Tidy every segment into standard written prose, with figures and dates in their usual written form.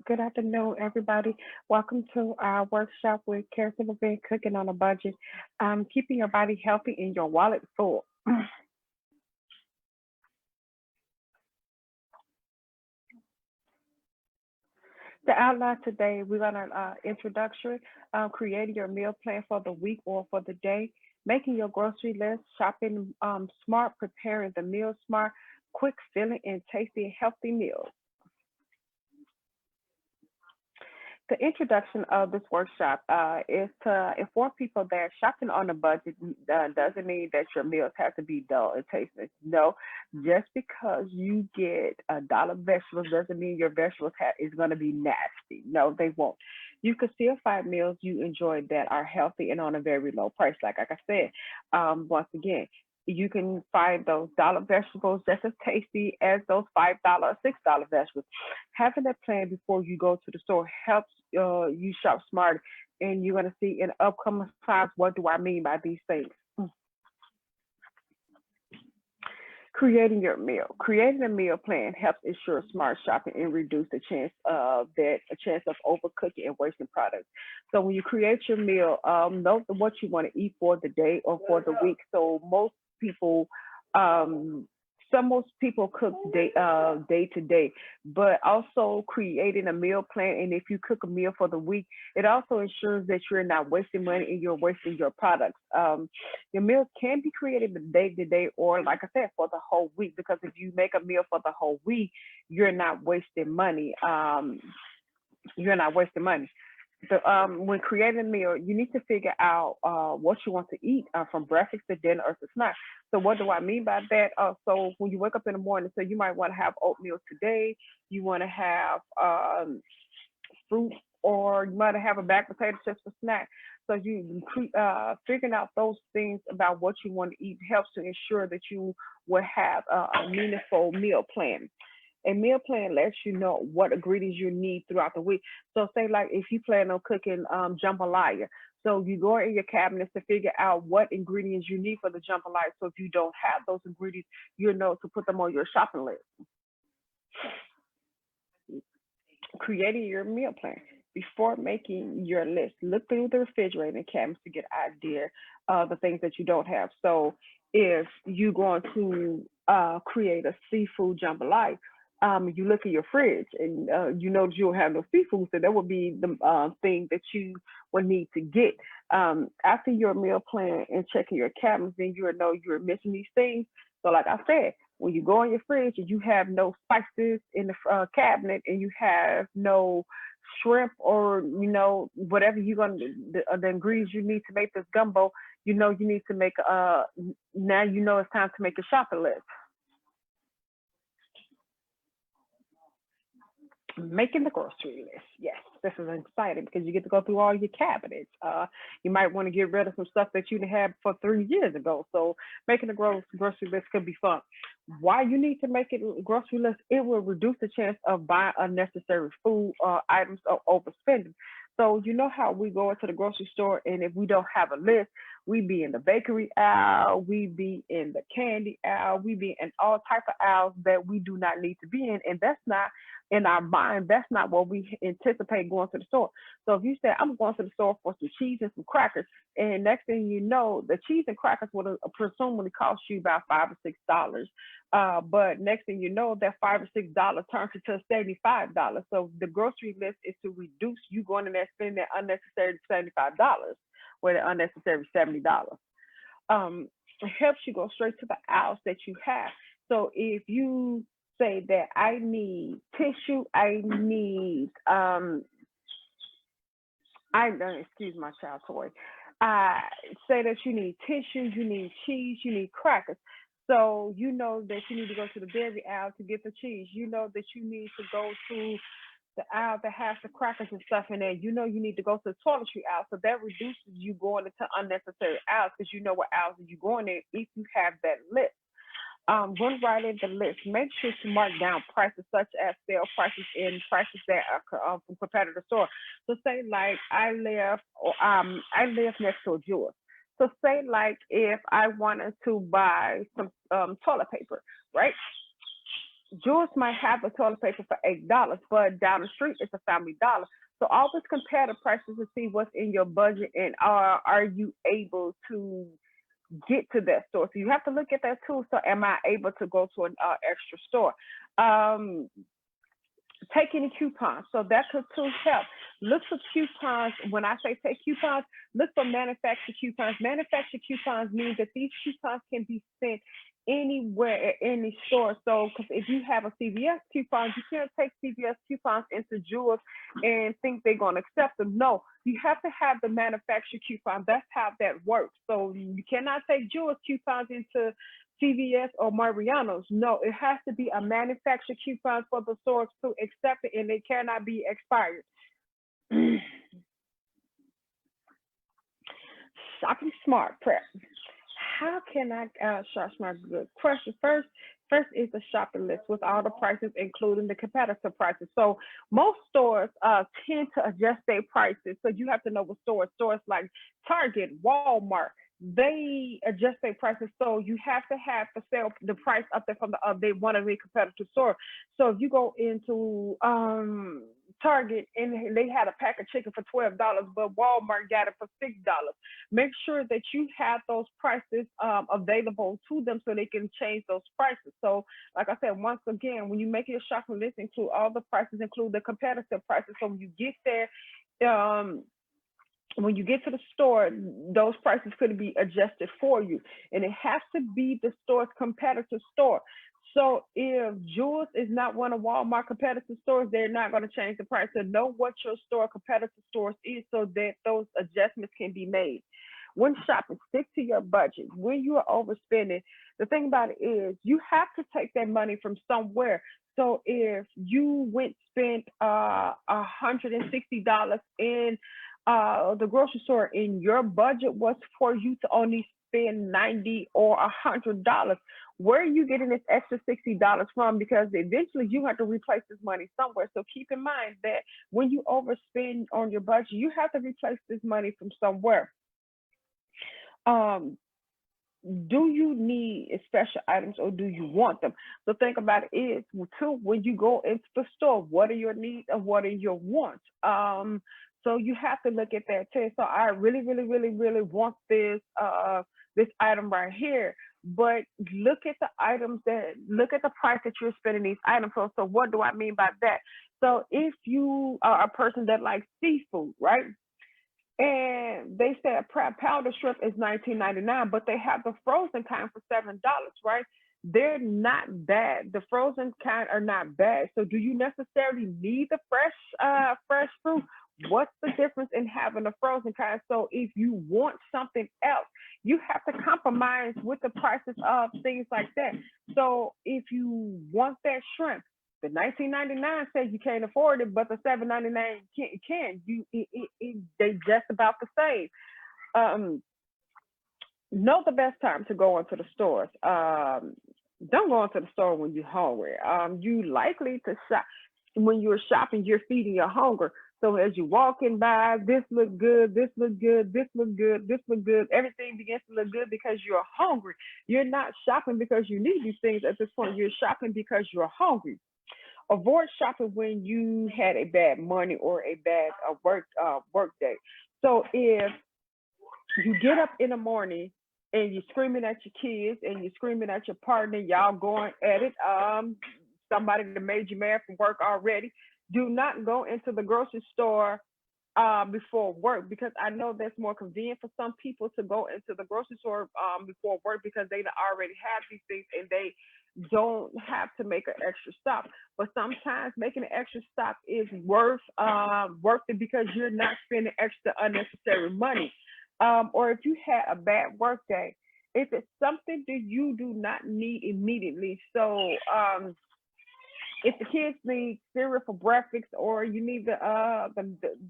Good afternoon, everybody. Welcome to our workshop with Caregiver Being Cooking on a Budget. Keeping your body healthy and your wallet full. The outline today, we're gonna introductory, creating your meal plan for the week or for the day, making your grocery list, shopping smart, preparing the meal smart, quick, filling, and tasty, healthy meals. The introduction of this workshop is to inform people that shopping on a budget doesn't mean that your meals have to be dull and tasteless. No, just because you get a dollar vegetables doesn't mean your vegetables is going to be nasty. No, they won't. You can still find meals you enjoy that are healthy and on a very low price. Like I said, once again, you can find those dollar vegetables just as tasty as those $5 or $6 vegetables. Having that plan before you go to the store helps you shop smart, and you're going to see in upcoming slides what do I mean by these things. Creating a meal plan helps ensure smart shopping and reduce the chance of overcooking and wasting products. So when you create your meal, note what you want to eat for the day or for the week. So um, most people cook day to day, but also creating a meal plan. And if you cook a meal for the week, it also ensures that you're not wasting money and you're wasting your products. Your meals can be created day to day, or like I said, for the whole week. Because if you make a meal for the whole week, you're not wasting money. You're not wasting money. When creating a meal, you need to figure out what you want to eat from breakfast to dinner or to snack. So what do I mean by that? So when you wake up in the morning, so you might want to have oatmeal today. You want to have fruit, or you might have a baked potato chips for snack. So figuring out those things about what you want to eat helps to ensure that you will have a meaningful meal plan. A meal plan lets you know what ingredients you need throughout the week. So say like if you plan on cooking jambalaya, so you go in your cabinets to figure out what ingredients you need for the jambalaya. So if you don't have those ingredients, you know to put them on your shopping list. Creating your meal plan. Before making your list, look through the refrigerator and cabinets to get an idea of the things that you don't have. So if you're going to create a seafood jambalaya, you look in your fridge and you know that you don't have no seafood, so that would be the thing that you would need to get. After your meal plan and checking your cabinets, then you will know you're missing these things. So, like I said, when you go in your fridge and you have no spices in the cabinet and you have no shrimp, or whatever you're gonna the ingredients you need to make this gumbo, you need to make now it's time to make a shopping list. Making the grocery list. Yes, this is exciting because you get to go through all your cabinets. You might want to get rid of some stuff that you had for 3 years ago. So making a grocery list could be fun. Why you need to make it a grocery list? It will reduce the chance of buying unnecessary food items or overspending. So you know how we go into the grocery store, and if we don't have a list, we be in the bakery aisle, we be in the candy aisle, we be in all type of aisles that we do not need to be in, and that's not in our mind. That's not what we anticipate going to the store. So if you say I'm going to the store for some cheese and some crackers, and next thing you know, the cheese and crackers would presumably cost you about $5 or $6. But next thing you know, that $5 or $6 turns into $75. So the grocery list is to reduce you going in there spending that unnecessary $75 with an unnecessary $70. It helps you go straight to the aisles that you have. So if you say that I need tissue, I need I excuse my child toy. I say that you need tissue, you need cheese, you need crackers. So you know that you need to go to the dairy aisle to get the cheese. You know that you need to go to the aisle that has the crackers and stuff in there. You know you need to go to the toiletry aisle. So that reduces you going into unnecessary aisles because you know what aisles you going in if you have that list. When writing the list, make sure to mark down prices such as sale prices and prices that are from competitor store. So say like I live next to a jeweler. So say like if I wanted to buy some toilet paper, right? Jewels might have a toilet paper for $8, but down the street it's a Family Dollar. So always compare the prices to see what's in your budget and are you able to get to that store. So you have to look at that too. So am I able to go to an extra store? Um, Take any coupons. So that could too help. Look for coupons. When I say take coupons, look for manufacturer coupons. Manufacturer coupons means that these coupons can be sent anywhere at any store. So, because if you have a CVS coupon, you can't take CVS coupons into Jewels and think they're going to accept them. No, you have to have the manufacturer coupon. That's how that works. So you cannot take Jewels coupons into CVS or Mariano's. No, it has to be a manufacturer coupon for the stores to accept it, and it cannot be expired. Shopping smart prep. How can I shop smart? Good question. First is the shopping list with all the prices, including the competitor prices. So most stores tend to adjust their prices. So you have to know what stores like Target, Walmart, they adjust their prices. So you have to have the sale the price up there from the they one of the competitor store. So if you go into Target and they had a pack of chicken for $12, but Walmart got it for $6. Make sure that you have those prices available to them so they can change those prices. So, like I said, once again, when you make your shopping list, include all the prices, include the competitive prices. So when you get there, when you get to the store, those prices could be adjusted for you, and it has to be the store's competitor store. So if Jewels is not one of Walmart competitor stores, they're not going to change the price. So know what your store competitor stores is so that those adjustments can be made. When shopping, stick to your budget. When you are overspending, the thing about it is you have to take that money from somewhere. So if you went spent $160 in the grocery store and your budget was for you to only spend 90 or $100, where are you getting this extra $60 from? Because eventually you have to replace this money somewhere. So keep in mind that when you overspend on your budget, you have to replace this money from somewhere. Um, do you need special items or do you want them? So think about it is too, when you go into the store, what are your needs and what are your wants? So you have to look at that too. So I really, really, really, really want this item right here. But look at the items look at the price that you're spending these items for. So what do I mean by that? So if you are a person that likes seafood, right? And they said powder shrimp is $19.99, but they have the frozen kind for $7, right? They're not bad. The frozen kind are not bad. So do you necessarily need the fresh fruit? What's the difference in having a frozen kind? So if you want something else, you have to compromise with the prices of things like that. So if you want that shrimp, the 19.99 says you can't afford it, but the 7.99 can. They just about the same. Know the best time to go into the stores. Don't go into the store when you're hungry. You likely to shop when you're shopping. You're feeding your hunger. So as you're walking by, this look good, this look good, this look good, this look good. Everything begins to look good because you're hungry. You're not shopping because you need these things at this point. You're shopping because you're hungry. Avoid shopping when you had a bad morning or a bad work day. So if you get up in the morning and you're screaming at your kids and you're screaming at your partner, y'all going at it, somebody that made you mad from work already, do not go into the grocery store before work, because I know that's more convenient for some people to go into the grocery store before work because they already have these things and they don't have to make an extra stop. But sometimes making an extra stop is worth it because you're not spending extra unnecessary money. Or if you had a bad work day, if it's something that you do not need immediately. So if the kids need cereal for breakfast, or you need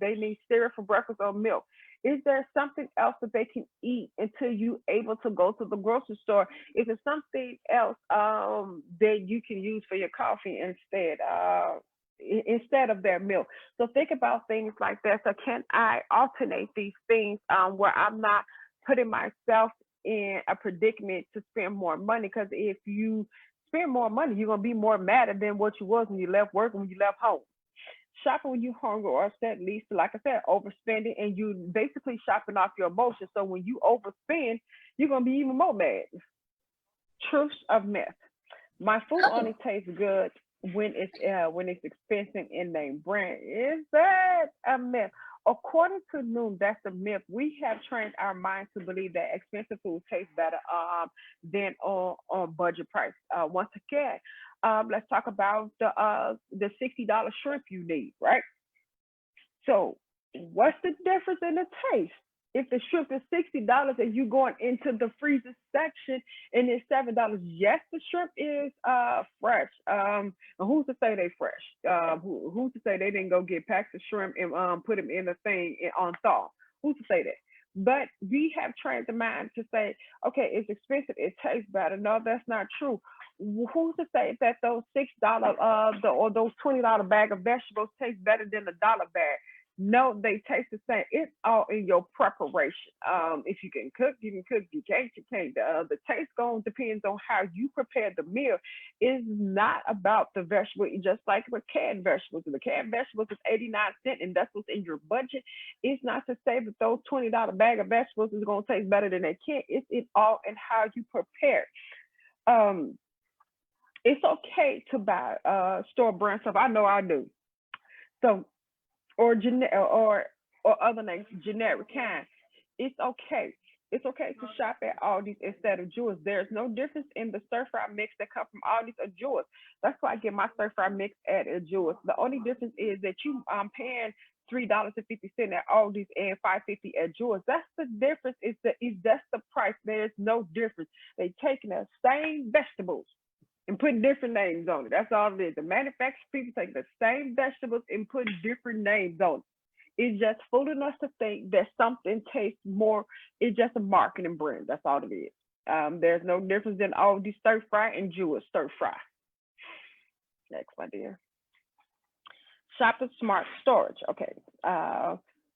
they need cereal for breakfast or milk, is there something else that they can eat until you able to go to the grocery store? Is there something else that you can use for your coffee instead of their milk? So think about things like that. So can I alternate these things where I'm not putting myself in a predicament to spend more money? Because if you spend more money, you're gonna be more mad than what you was when you left work and when you left home. Shopping when you hungry or upset leads to, like I said, overspending, and you basically shopping off your emotions. So when you overspend, you're gonna be even more mad. Truths of myth. My food only tastes good when it's expensive in name brand. Is that a myth? According to Noom, that's a myth. We have trained our minds to believe that expensive food tastes better than on budget price. Once again, let's talk about the $60 shrimp you need, right? So what's the difference in the taste? If the shrimp is $60 and you going into the freezer section and it's $7, yes, the shrimp is fresh. And who's to say they fresh? Who's to say they didn't go get packs of shrimp and put them in the thing on thaw? Who's to say that? But we have trained the mind to say, okay, it's expensive, it tastes better. No, that's not true. Who's to say that those $6 or those $20 bag of vegetables taste better than the dollar bag? No, they taste the same. It's all in your preparation. If you can cook, you can cook. You can't, you can't. The taste going depends on how you prepare the meal. It's not about the vegetable. Just like with canned vegetables, the canned vegetables is 89 cents, and that's what's in your budget. It's not to say that those $20 bag of vegetables is going to taste better than they can. It's all in how you prepare. Um, it's okay to buy store brand stuff. I know I do. So or other names, generic kind. It's okay. It's okay to shop at Aldi's instead of Jewel's. There's no difference in the stir fry mix that come from Aldi's or Jewel's. That's why I get my stir fry mix at a Jewel's. The only difference is that you paying $3.50 at Aldi's and $5.50 at Jewel's. That's the difference. That's the price. There's no difference. They taking the same vegetables and putting different names on it. That's all it is. The manufacturer people take the same vegetables and put different names on it. It's just fooling us to think that something tastes more. It's just a marketing brand. That's all it is. There's no difference in all these stir fry and Jewish stir fry. Next, my dear. Shop with smart storage. Okay.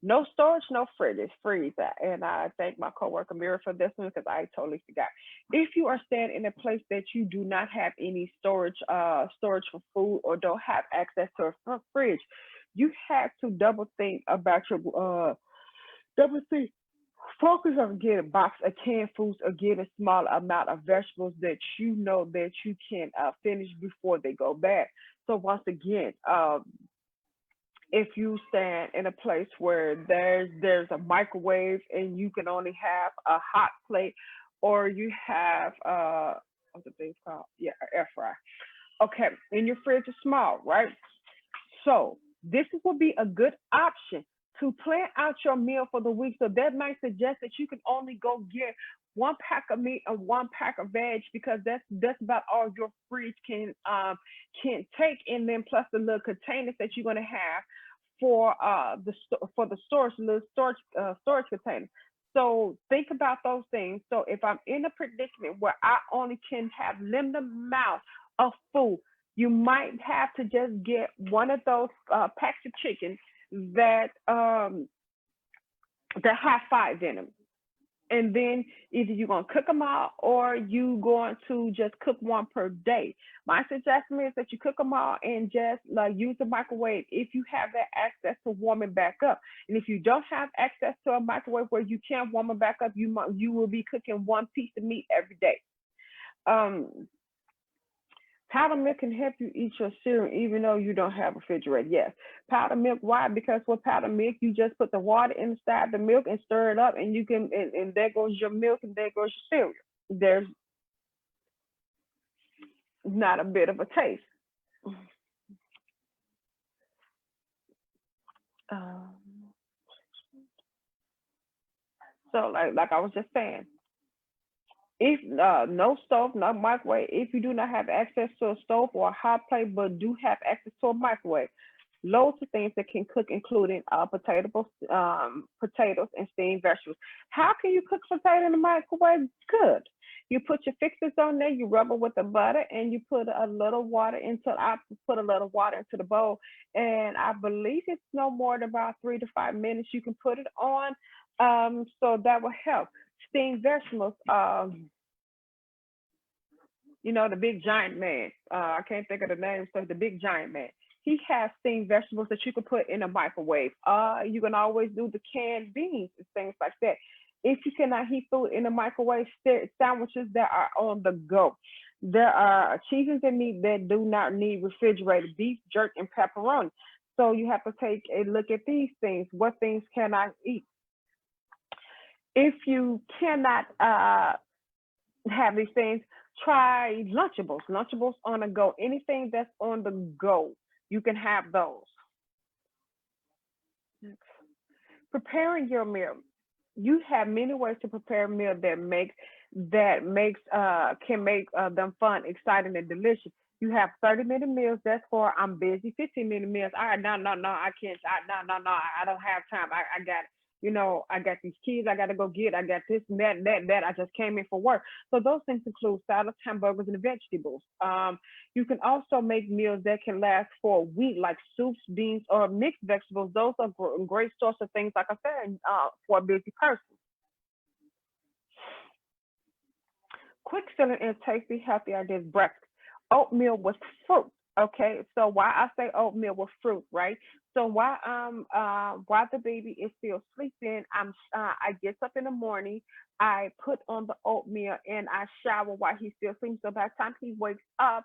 No storage, no fridge. It's freeze. And I thank my coworker Mira for this one because I totally forgot. If you are staying in a place that you do not have any storage for food or don't have access to a fridge, you have to double think about your double think. Focus on getting a box of canned foods or get a small amount of vegetables that you know that you can finish before they go bad. So once again, if you stand in a place where there's a microwave and you can only have a hot plate, or you have what's the thing called? Yeah, an air fry. Okay, and your fridge is small, right? So this would be a good option to plan out your meal for the week. So that might suggest that you can only go get one pack of meat and one pack of veg because that's about all your fridge can take, and then plus the little containers that you're gonna have for for the storage, little storage containers. So think about those things. So if I'm in a predicament where I only can have limited amount of food, you might have to just get one of those packs of chicken that have five in them, and then either you're going to cook them all or you going to just cook one per day. My suggestion is that you cook them all and just like use the microwave if you have that access to warm it back up. And if you don't have access to a microwave where you can warm it back up, you will be cooking one piece of meat every day. um Powdered milk can help you eat your cereal even though you don't have a refrigerator. Yes. Powdered milk, why? Because with powdered milk, you just put the water inside the milk and stir it up, and you can, and there goes your milk and there goes your cereal. There's not a bit of a taste. Um, so like I was just saying, if no stove, no microwave, if you do not have access to a stove or a hot plate, but do have access to a microwave, loads of things that can cook, including potatoes and steamed vegetables. How can you cook potato in the microwave? Good. You put your fixings on there, you rub it with the butter, and you put a little water into. I put a little water into the bowl, and I believe it's no more than about 3 to 5 minutes. You can put it on, so that will help. Steamed vegetables. You know, the big giant man. I can't think of the name, so the big giant man. He has steamed vegetables that you can put in a microwave. You can always do the canned beans and things like that. If you cannot heat food in the microwave, sandwiches that are on the go. There are cheeses and meat that do not need refrigerated: beef, jerk, and pepperoni. So you have to take a look at these things. What things can I eat? If you cannot have these things, try Lunchables. Lunchables on the go. Anything that's on the go, you can have those. Preparing your meal. You have many ways to prepare a meal that makes can make them fun, exciting, and delicious. You have 30-minute meals. That's for I'm busy. 15-minute meals. All right, no, I can't. No, I don't have time. I got, I got these kids I got to go get. I got this and that. I just came in for work. So those things include salads, hamburgers, and vegetables. You can also make meals that can last for a week, like soups, beans, or mixed vegetables. Those are great source of things, like I said, for a busy person. Quick, filling, and tasty, healthy ideas. Breakfast: oatmeal with fruit. Okay, so why I say oatmeal with fruit, right? So while the baby is still sleeping, I get up in the morning, I put on the oatmeal, and I shower while he's still sleeping. So by the time he wakes up,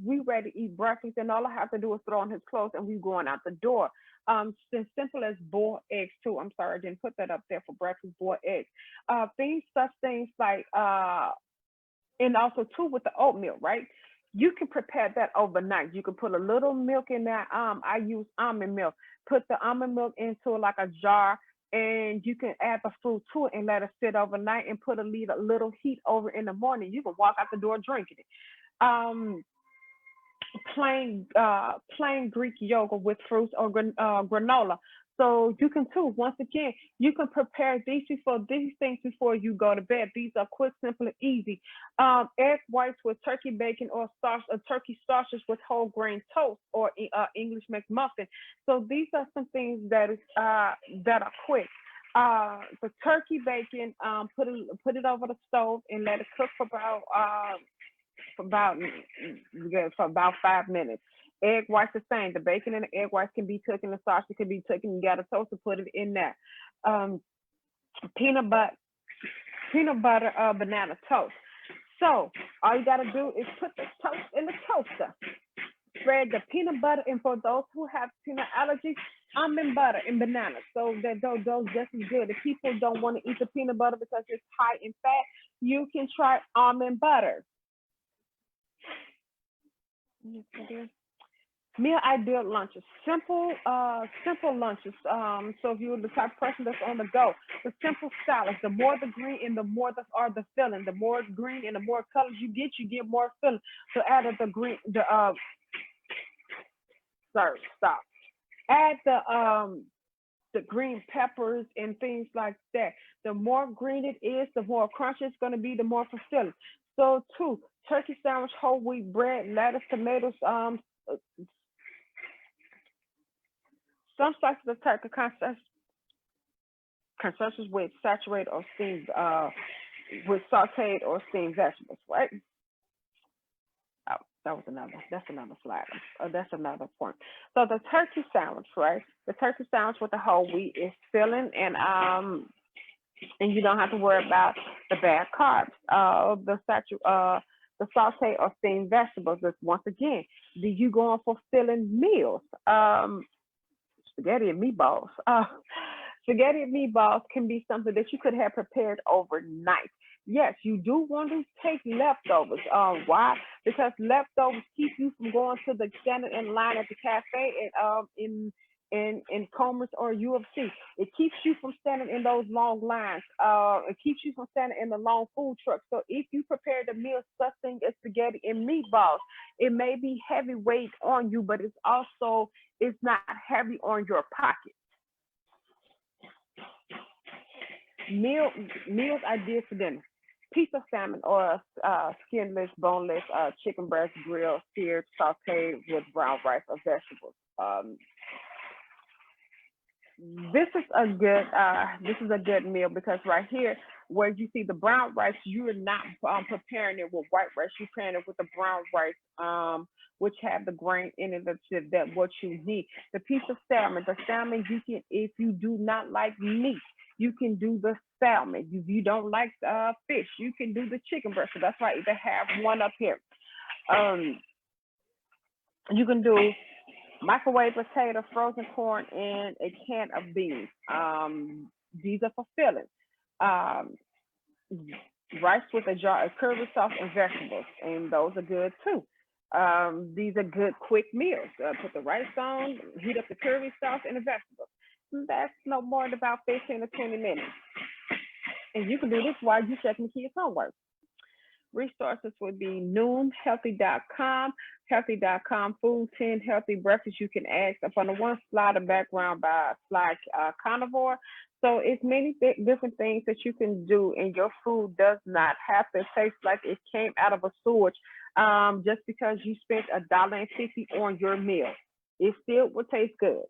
we ready to eat breakfast, and all I have to do is throw on his clothes, and we going out the door. As simple as boiled eggs too. I'm sorry, I didn't put that up there for breakfast. Boiled eggs. Things like and also too with the oatmeal, right? You can prepare that overnight. You can put a little milk in there. I use almond milk. Put the almond milk into like a jar, and you can add the fruit to it and let it sit overnight, and put a little heat over in the morning. You can walk out the door drinking it. Um, plain Greek yogurt with fruits or granola. So you can too. Once again, you can prepare these things before you go to bed. These are quick, simple, and easy. Egg whites with turkey bacon, or turkey sausages with whole grain toast, or English McMuffin. So these are some things that are quick. The turkey bacon, put it over the stove and let it cook for about for about 5 minutes. Egg whites the same. The bacon and the egg whites can be cooked, and the sausage can be cooked. And you got a toaster, put it in there. Um, peanut butter, banana toast. So all you gotta do is put the toast in the toaster. Spread the peanut butter, and for those who have peanut allergies, almond butter and bananas. So that those just as good. If people don't want to eat the peanut butter because it's high in fat, you can try almond butter. Meal ideal lunches, simple lunches. So if you're the type of person that's on the go, the simple salads. The more the green and the more the filling. The more green and the more colors you get more filling. So add the green, sorry, stop. Add the green peppers and things like that. The more green it is, the more crunchy it's going to be, the more fulfilling. So, two, turkey sandwich, whole wheat bread, lettuce, tomatoes. Some slices of turkey consists with saturated or steamed, with sauteed or steamed vegetables, right? Oh, that's another slide. That's another point. So the turkey sandwich, right? The turkey sandwich with the whole wheat is filling, and you don't have to worry about the bad carbs. The saute or steamed vegetables is, once again, do you go on for filling meals? Spaghetti and meatballs. Spaghetti and meatballs can be something that you could have prepared overnight. Yes, you do want to take leftovers. Why? Because leftovers keep you from going to the standing in line at the cafe in Commerce or UFC. It keeps you from standing in those long lines. It keeps you from standing in the long food trucks. So if you prepare the meal such thing as spaghetti and meatballs, it may be heavyweight on you, but it's not heavy on your pocket. Meal Meals ideas for dinner: piece of salmon or skinless, boneless chicken breast, grilled, seared, sauteed with brown rice or vegetables. This is a good meal because right here Where you see the brown rice, you're not preparing it with white rice. You're preparing it with the brown rice, which have the grain in it that what you need. The piece of salmon, the salmon you can, if you do not like meat, you can do the salmon. If you don't like fish, you can do the chicken breast. So that's why they have one up here. Um, you can do microwave potato, frozen corn, and a can of beans. These are for filling. Um, Rice with a jar of curry sauce and vegetables, and those are good too. These are good quick meals. Put the rice on, heat up the curry sauce and the vegetables. That's no more than about 15 to 20 minutes. And you can do this while you're checking the kids' homework. Resources would be noomhealthy.com, healthy.com, food 10, healthy breakfast. You can ask up on the one slide, a background by slide carnivore. So it's many different things that you can do, and your food does not have to taste like it came out of a sewage just because you spent $1.50 on your meal. It still will taste good.